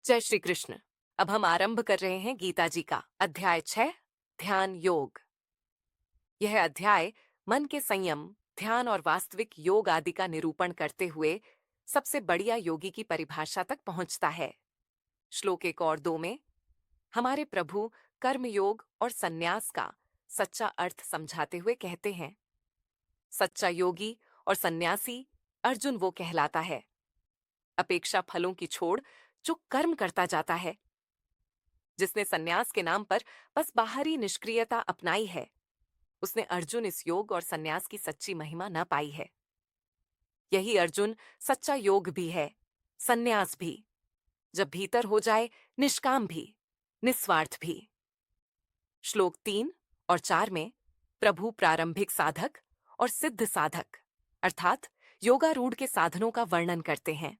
जय श्री कृष्ण। अब हम आरंभ कर रहे हैं गीता जी का अध्याय 6, ध्यान योग। यह अध्याय मन के संयम, ध्यान और वास्तविक योग आदि का निरूपण करते हुए सबसे बढ़िया योगी की परिभाषा तक पहुंचता है। श्लोक 1 और 2 में हमारे प्रभु कर्म योग और संन्यास का सच्चा अर्थ समझाते हुए कहते हैं, सच्चा योगी और सन्यासी अर्जुन वो कहलाता है, अपेक्षा फलों की छोड़ जो कर्म करता जाता है। जिसने सन्यास के नाम पर बस बाहरी निष्क्रियता अपनाई है, उसने अर्जुन इस योग और सन्यास की सच्ची महिमा न पाई है। यही अर्जुन सच्चा योग भी है, सन्यास भी, जब भीतर हो जाए निष्काम भी, निस्वार्थ भी। श्लोक 3 और 4 में प्रभु प्रारंभिक साधक और सिद्ध साधक अर्थात योगारूढ़ के साधनों का वर्णन करते हैं।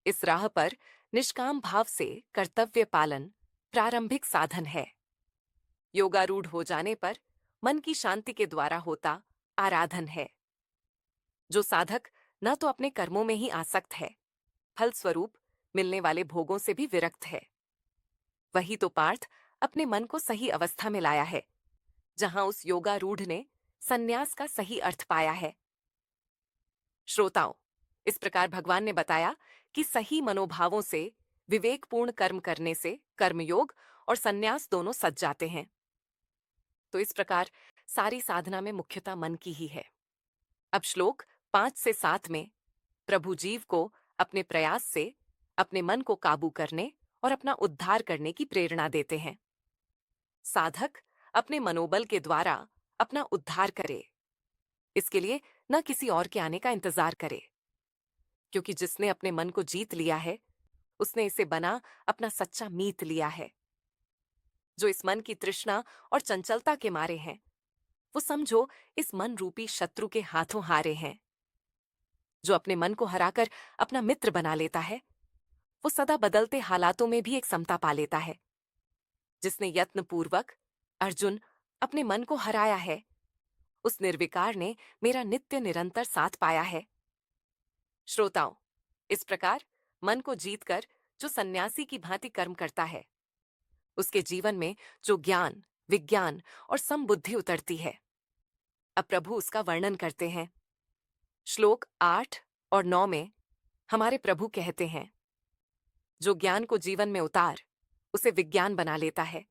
इस राह पर निष्काम भाव से कर्तव्य पालन प्रारंभिक साधन है। योगारूढ़ हो जाने पर मन की शांति के द्वारा होता आराधन है। जो साधक न तो अपने कर्मों में ही आसक्त है, फलस्वरूप मिलने वाले भोगों से भी विरक्त है, वही तो पार्थ अपने मन को सही अवस्था में लाया है, जहां उस योगारूढ़ ने सन्यास का सही अर्थ पाया है। श्रोताओं, इस प्रकार भगवान ने बताया कि सही मनोभावों से विवेकपूर्ण कर्म करने से कर्मयोग और सन्यास दोनों सज जाते हैं। तो इस प्रकार सारी साधना में मुख्यता मन की ही है। अब श्लोक 5 से 7 में प्रभु जीव को अपने प्रयास से अपने मन को काबू करने और अपना उद्धार करने की प्रेरणा देते हैं। साधक अपने मनोबल के द्वारा अपना उद्धार करे, इसके लिए न किसी और के आने का इंतजार करे, क्योंकि जिसने अपने मन को जीत लिया है, उसने इसे बना अपना सच्चा मीत लिया है। जो इस मन की तृष्णा और चंचलता के मारे हैं, वो समझो इस मन रूपी शत्रु के हाथों हारे हैं। जो अपने मन को हराकर अपना मित्र बना लेता है, वो सदा बदलते हालातों में भी एक समता पा लेता है। जिसने यत्न पूर्वक अर्जुन अपने मन को हराया है, उस निर्विकार ने मेरा नित्य निरंतर साथ पाया है। श्रोताओं, इस प्रकार मन को जीतकर जो सन्यासी की भांति कर्म करता है, उसके जीवन में जो ज्ञान, विज्ञान और समबुद्धि उतरती है। अब प्रभु उसका वर्णन करते हैं। श्लोक 8 और 9 में हमारे प्रभु कहते हैं, जो ज्ञान को जीवन में उतार उसे विज्ञान बना लेता है।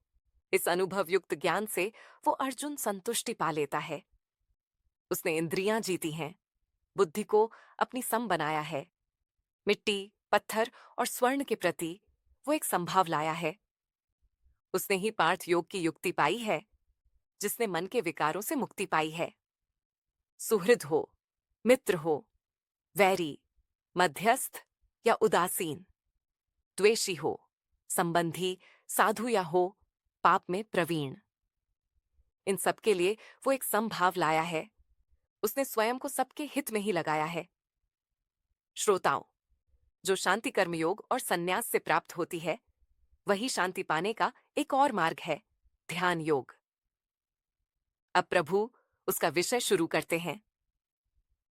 इस अनुभव युक्त ज्ञान से वो अर्जुन संतुष्टि पा लेता है। उसने इंद्रियां जीती हैं, बुद्धि को अपनी सम बनाया है। मिट्टी, पत्थर और स्वर्ण के प्रति वो एक संभाव लाया है। उसने ही पार्थ योग की युक्ति पाई है, जिसने मन के विकारों से मुक्ति पाई है। सुहृद हो, मित्र हो, वैरी, मध्यस्थ या उदासीन, द्वेषी हो, संबंधी, साधु या हो पाप में प्रवीण, इन सबके लिए वो एक समभाव लाया है। उसने स्वयं को सबके हित में ही लगाया है। श्रोताओं, जो शांति कर्मयोग और सन्यास से प्राप्त होती है, वही शांति पाने का एक और मार्ग है, ध्यान योग। अब प्रभु उसका विषय शुरू करते हैं।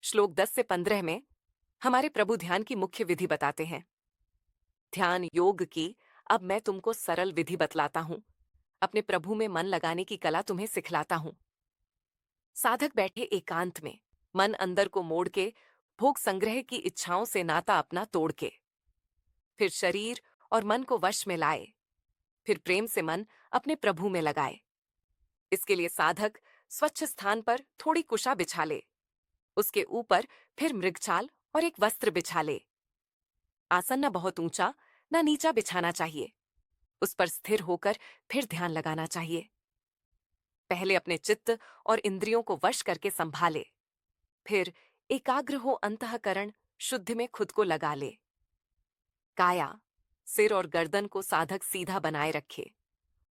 श्लोक 10 से 15 में हमारे प्रभु ध्यान की मुख्य विधि बताते हैं। ध्यान योग की अब मैं तुमको सरल विधि बतलाता हूं, अपने प्रभु में मन लगाने की कला तुम्हें सिखलाता हूं। साधक बैठे एकांत में, मन अंदर को मोड़ के, भोग संग्रह की इच्छाओं से नाता अपना तोड़ के, फिर शरीर और मन को वश में लाए, फिर प्रेम से मन अपने प्रभु में लगाए। इसके लिए साधक स्वच्छ स्थान पर थोड़ी कुशा बिछा ले, उसके ऊपर फिर मृगछाल और एक वस्त्र बिछा ले। आसन न बहुत ऊंचा न नीचा बिछाना चाहिए, उस पर स्थिर होकर फिर ध्यान लगाना चाहिए। पहले अपने चित्त और इंद्रियों को वश करके संभाले, फिर एकाग्र हो अंतःकरण शुद्ध में खुद को लगा ले। काया, सिर और गर्दन को साधक सीधा बनाए रखे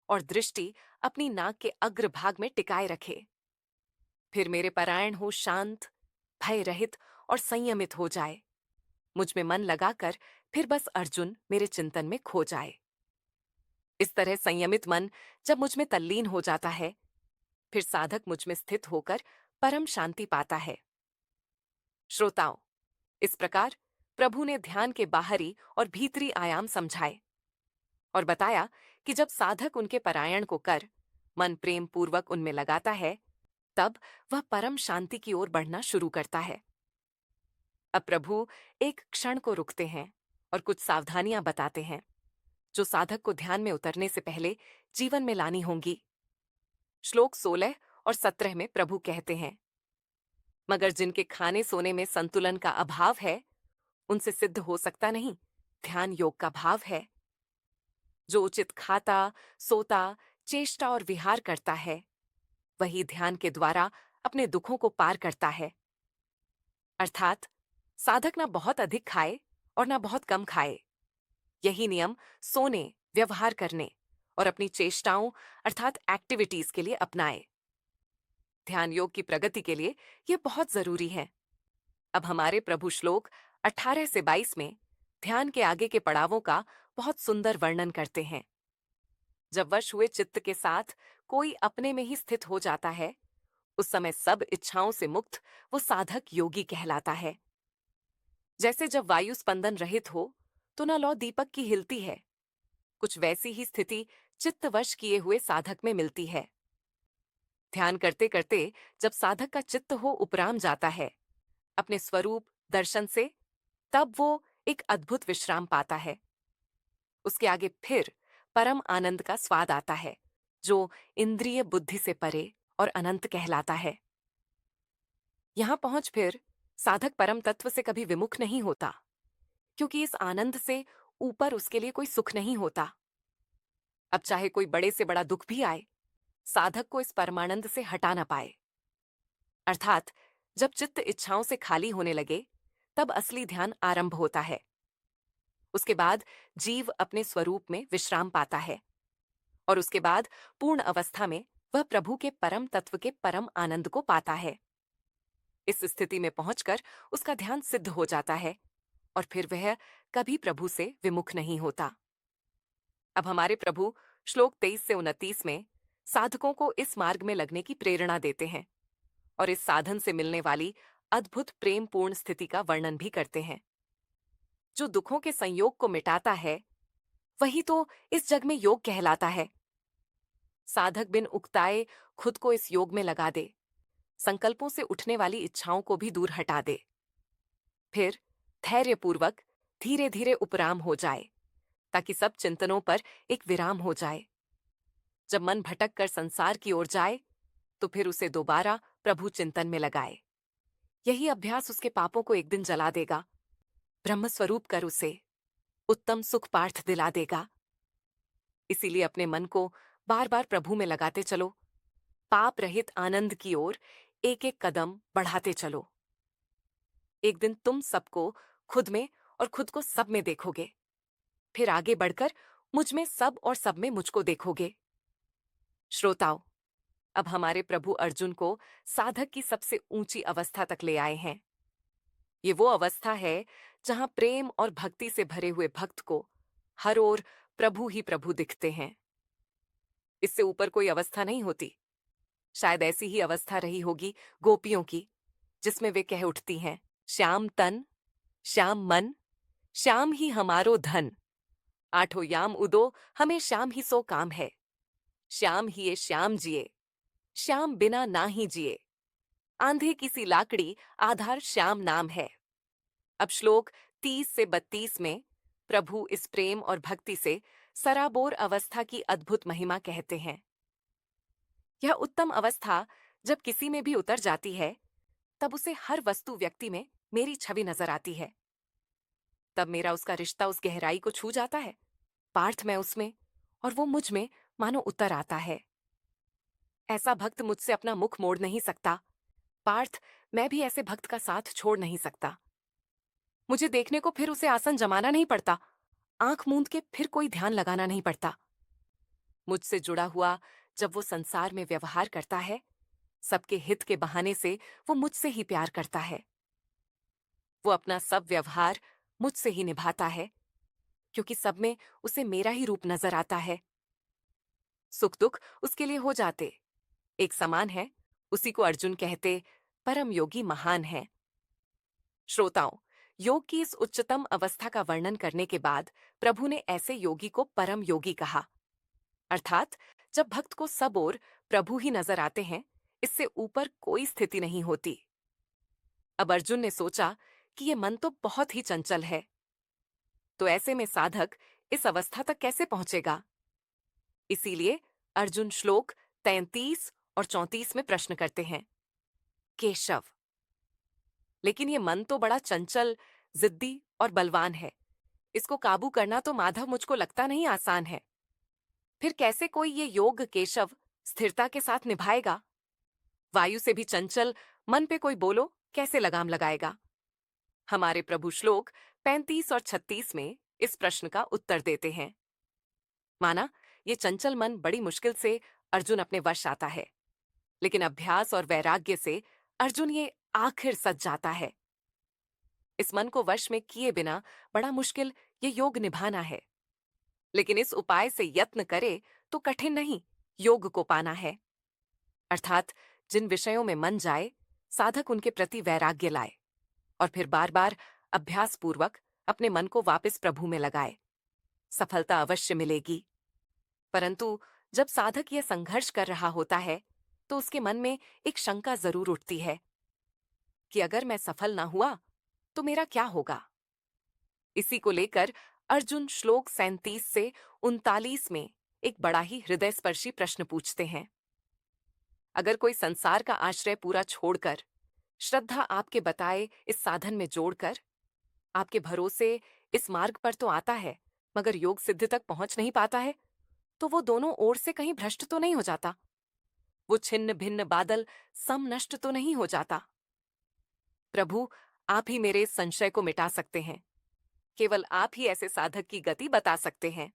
और दृष्टि अपनी नाक के अग्र भाग में टिकाए रखे। फिर मेरे परायण हो शांत, भय रहित और संयमित हो जाए। मुझ में मन लगाकर फिर बस अर्जुन मेरे चिंतन में खो जाए। इस तरह संयमित मन जब मुझ में तल्लीन हो जाता है, फिर साधक मुझ में स्थित होकर परम शांति पाता है। श्रोताओं, इस प्रकार प्रभु ने ध्यान के बाहरी और भीतरी आयाम समझाए और बताया कि जब साधक उनके पारायण को कर मन प्रेम पूर्वक उनमें लगाता है, तब वह परम शांति की ओर बढ़ना शुरू करता है। अब प्रभु एक क्षण को रुकते हैं और कुछ सावधानियां बताते हैं जो साधक को ध्यान में उतरने से पहले जीवन में लानी होंगी। श्लोक 16 और 17 में प्रभु कहते हैं, मगर जिनके खाने सोने में संतुलन का अभाव है, उनसे सिद्ध हो सकता नहीं ध्यान योग का भाव है। जो उचित खाता, सोता, चेष्टा और विहार करता है, वही ध्यान के द्वारा अपने दुखों को पार करता है। अर्थात साधक ना बहुत अधिक खाए और ना बहुत कम खाए। यही नियम सोने, व्यवहार करने और अपनी चेष्टाओं अर्थात एक्टिविटीज के लिए अपनाए। ध्यान योग की प्रगति के लिए यह बहुत जरूरी है। अब हमारे प्रभु श्लोक 18 से 22 में ध्यान के आगे के पड़ावों का बहुत सुंदर वर्णन करते हैं। जब वश हुए चित्त के साथ कोई अपने में ही स्थित हो जाता है, उस समय सब इच्छाओं से मुक्त वो साधक योगी कहलाता है। जैसे जब वायु स्पंदन रहित हो तो न लौ दीपक की हिलती है, कुछ वैसी ही स्थिति चित्त वश किए हुए साधक में मिलती है। ध्यान करते करते जब साधक का चित्त हो उपराम जाता है अपने स्वरूप दर्शन से, तब वो एक अद्भुत विश्राम पाता है। उसके आगे फिर परम आनंद का स्वाद आता है जो इंद्रिय बुद्धि से परे और अनंत कहलाता है। यहां पहुंच फिर साधक परम तत्व से कभी विमुख नहीं होता, क्योंकि इस आनंद से ऊपर उसके लिए कोई सुख नहीं होता। अब चाहे कोई बड़े से बड़ा दुख भी आए, साधक को इस परमानंद से हटा ना पाए। अर्थात जब चित्त इच्छाओं से खाली होने लगे, तब असली ध्यान आरंभ होता है। उसके बाद जीव अपने स्वरूप में विश्राम पाता है और उसके बाद पूर्ण अवस्था में वह प्रभु के परम तत्व के परम आनंद को पाता है। इस स्थिति में पहुंचकर उसका ध्यान सिद्ध हो जाता है और फिर वह कभी प्रभु से विमुख नहीं होता। अब हमारे प्रभु श्लोक 23 से 29 में साधकों को इस मार्ग में लगने की प्रेरणा देते हैं और इस साधन से मिलने वाली अद्भुत प्रेम पूर्ण स्थिति का वर्णन भी करते हैं। जो दुखों के संयोग को मिटाता है, वही तो इस जग में योग कहलाता है। साधक बिन उकताए खुद को इस योग में लगा दे, संकल्पों से उठने वाली इच्छाओं को भी दूर हटा दे, फिर धैर्यपूर्वक धीरे धीरे उपराम हो जाए ताकि सब चिंतनों पर एक विराम हो जाए। जब मन भटक कर संसार की ओर जाए, तो फिर उसे दोबारा प्रभु चिंतन में लगाए। यही अभ्यास उसके पापों को एक दिन जला देगा, ब्रह्म स्वरूप कर उसे उत्तम सुख पार्थ दिला देगा। इसीलिए अपने मन को बार बार प्रभु में लगाते चलो, पाप रहित आनंद की ओर एक एक कदम बढ़ाते चलो। एक दिन तुम सबको खुद में और खुद को सब में देखोगे, फिर आगे बढ़कर मुझ में सब और सब में मुझको देखोगे। श्रोताओ, अब हमारे प्रभु अर्जुन को साधक की सबसे ऊंची अवस्था तक ले आए हैं। ये वो अवस्था है जहां प्रेम और भक्ति से भरे हुए भक्त को हर ओर प्रभु ही प्रभु दिखते हैं। इससे ऊपर कोई अवस्था नहीं होती। शायद ऐसी ही अवस्था रही होगी गोपियों की, जिसमें वे कह उठती हैं, श्याम तन, श्याम मन, श्याम ही हमारो धन, आठों याम उदो हमें श्याम ही सो काम है, श्याम ही ये श्याम जिए, श्याम बिना ना ही जिए, आंधे किसी लाकड़ी आधार श्याम नाम है। अब श्लोक 30 से 32 में प्रभु इस प्रेम और भक्ति से सराबोर अवस्था की अद्भुत महिमा कहते हैं। यह उत्तम अवस्था जब किसी में भी उतर जाती है, तब उसे हर वस्तु व्यक्ति में मेरी छवि नजर आती है। तब मेरा उसका रिश्ता उस गहराई को छू जाता है, पार्थ मैं उसमें और वो मुझ में मानो उतर आता है। ऐसा भक्त मुझसे अपना मुख मोड़ नहीं सकता, पार्थ मैं भी ऐसे भक्त का साथ छोड़ नहीं सकता। मुझे देखने को फिर उसे आसन जमाना नहीं पड़ता, आंख मूंद के फिर कोई ध्यान लगाना नहीं पड़ता। मुझसे जुड़ा हुआ जब वो संसार में व्यवहार करता है, सबके हित के बहाने से वो मुझसे ही प्यार करता है। वो अपना सब व्यवहार मुझसे ही निभाता है, क्योंकि सब में उसे मेरा ही रूप नजर आता है। सुख दुख उसके लिए हो जाते एक समान है, उसी को अर्जुन कहते परम योगी महान है। श्रोताओं, योग की इस उच्चतम अवस्था का वर्णन करने के बाद प्रभु ने ऐसे योगी को परम योगी कहा, अर्थात जब भक्त को सब ओर प्रभु ही नजर आते हैं, इससे ऊपर कोई स्थिति नहीं होती। अब अर्जुन ने सोचा कि ये मन तो बहुत ही चंचल है, तो ऐसे में साधक इस अवस्था तक कैसे पहुंचेगा? इसीलिए अर्जुन श्लोक 33 और 34 में प्रश्न करते हैं, केशव, लेकिन ये मन तो बड़ा चंचल, जिद्दी और बलवान है। इसको काबू करना तो माधव मुझको लगता नहीं आसान है। फिर कैसे कोई ये योग केशव स्थिरता के साथ निभाएगा? वायु से भी चंचल मन पे कोई बोलो कैसे लगाम लगाएगा? हमारे प्रभु श्लोक 35 और 36 में इस प्रश्न का उत्तर देते हैं। माना ये चंचल मन बड़ी मुश्किल से अर्जुन अपने वश आता है, लेकिन अभ्यास और वैराग्य से अर्जुन ये आखिर सज जाता है। इस मन को वश में किए बिना बड़ा मुश्किल ये योग निभाना है, लेकिन इस उपाय से यत्न करे तो कठिन नहीं, योग को पाना है। अर्थात जिन विषयों में मन जाए, साधक उनके प्रति वैराग्य लाए और फिर बार बार अभ्यास पूर्वक अपने मन को वापस प्रभु में लगाए। सफलता अवश्य मिलेगी। परंतु जब साधक यह संघर्ष कर रहा होता है, तो उसके मन में एक शंका जरूर उठती है कि अगर मैं सफल ना हुआ तो मेरा क्या होगा? इसी को लेकर अर्जुन श्लोक 37 से 39 में एक बड़ा ही हृदयस्पर्शी प्रश्न पूछते हैं। अगर कोई संसार का आश्रय पूरा छोड़कर श्रद्धा आपके बताए इस साधन में जोड़कर आपके भरोसे इस मार्ग पर तो आता है, मगर योग सिद्धि तक पहुंच नहीं पाता है, तो वो दोनों ओर से कहीं भ्रष्ट तो नहीं हो जाता? वो छिन्न भिन्न बादल सम नष्ट तो नहीं हो जाता? प्रभु, आप ही मेरे इस संशय को मिटा सकते हैं। केवल आप ही ऐसे साधक की गति बता सकते हैं।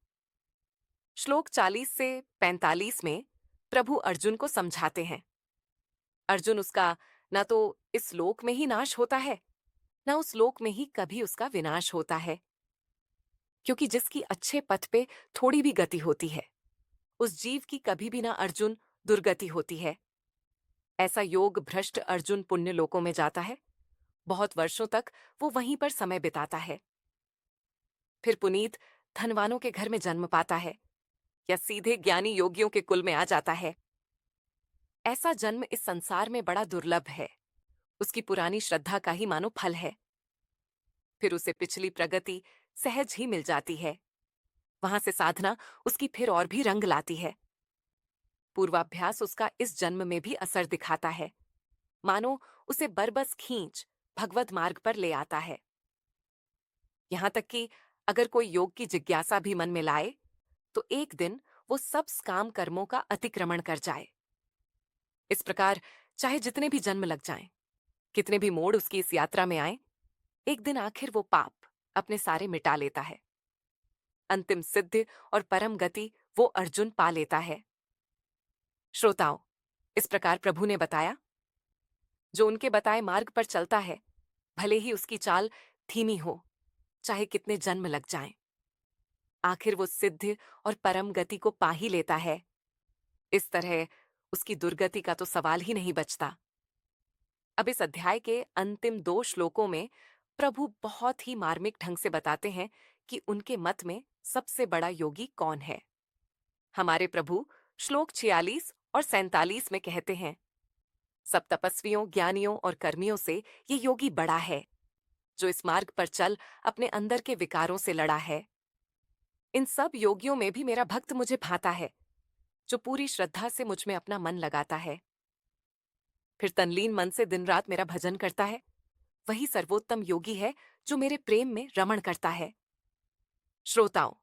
श्लोक 40 से 45 में प्रभु अर्जुन को समझाते हैं। अर्जुन, उसका न तो इस लोक में ही नाश होता है, न उस लोक में ही कभी उसका विनाश होता है, क्योंकि जिसकी अच्छे पथ पे थोड़ी भी गति होती है, उस जीव की कभी भी ना अर्जुन दुर्गति होती है। ऐसा योग भ्रष्ट अर्जुन पुण्य लोकों में जाता है, बहुत वर्षों तक वो वहीं पर समय बिताता है। फिर पुनीत धनवानों के घर में जन्म पाता है या सीधे ज्ञानी योगियों के कुल में आ जाता है। ऐसा जन्म इस संसार में बड़ा दुर्लभ है, उसकी पुरानी श्रद्धा का ही मानो फल है। फिर उसे पिछली प्रगति सहज ही मिल जाती है, वहां से साधना उसकी फिर और भी रंग लाती है। पूर्वाभ्यास उसका इस जन्म में भी असर दिखाता है, मानो उसे बरबस खींच भगवत मार्ग पर ले आता है। यहां तक कि अगर कोई योग की जिज्ञासा भी मन में लाए, तो एक दिन वो सब काम कर्मों का अतिक्रमण कर जाए। इस प्रकार चाहे जितने भी जन्म लग जाएं, कितने भी मोड़ उसकी इस यात्रा में आए, एक दिन आखिर वो पाप अपने सारे मिटा लेता है। अंतिम सिद्ध और परम गति वो अर्जुन पा लेता है। श्रोताओं, इस प्रकार प्रभु ने बताया, जो उनके बताए मार्ग पर चलता है, भले ही उसकी चाल धीमी हो, चाहे कितने जन्म लग जाएं, आखिर वो सिद्ध और परम गति को पा ही लेता है। इस तरह उसकी दुर्गति का तो सवाल ही नहीं बचता। अब इस अध्याय के अंतिम 2 श्लोकों में प्रभु बहुत ही मार्मिक ढंग से बताते हैं कि उनके मत में सबसे बड़ा योगी कौन है। हमारे प्रभु श्लोक 46 और 47 में कहते हैं, सब तपस्वियों, ज्ञानियों और कर्मियों से ये योगी बड़ा है, जो इस मार्ग पर चल अपने अंदर के विकारों से लड़ा है। इन सब योगियों में भी मेरा भक्त मुझे भाता है, जो पूरी श्रद्धा से मुझ में अपना मन लगाता है, फिर तनलीन मन से दिन रात मेरा भजन करता है। वही सर्वोत्तम योगी है, जो मेरे प्रेम में रमण करता है। श्रोताओं,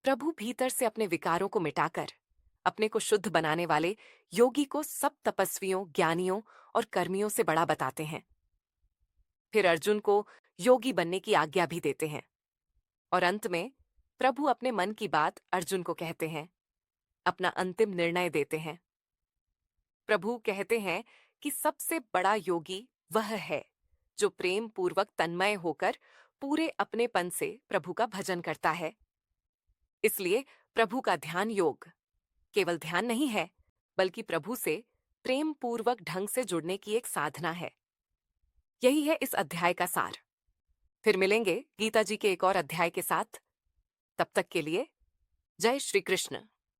प्रभु भीतर से अपने विकारों को मिटाकर अपने को शुद्ध बनाने वाले योगी को सब तपस्वियों, ज्ञानियों और कर्मियों से बड़ा बताते हैं। फिर अर्जुन को योगी बनने की आज्ञा भी देते हैं और अंत में प्रभु अपने मन की बात अर्जुन को कहते हैं, अपना अंतिम निर्णय देते हैं। प्रभु कहते हैं कि सबसे बड़ा योगी वह है जो प्रेम पूर्वक तन्मय होकर पूरे अपनेपन से प्रभु का भजन करता है। इसलिए प्रभु का ध्यान योग केवल ध्यान नहीं है, बल्कि प्रभु से प्रेम पूर्वक ढंग से जुड़ने की एक साधना है। यही है इस अध्याय का सार। फिर मिलेंगे गीता जी के एक और अध्याय के साथ। तब तक के लिए जय श्री कृष्ण।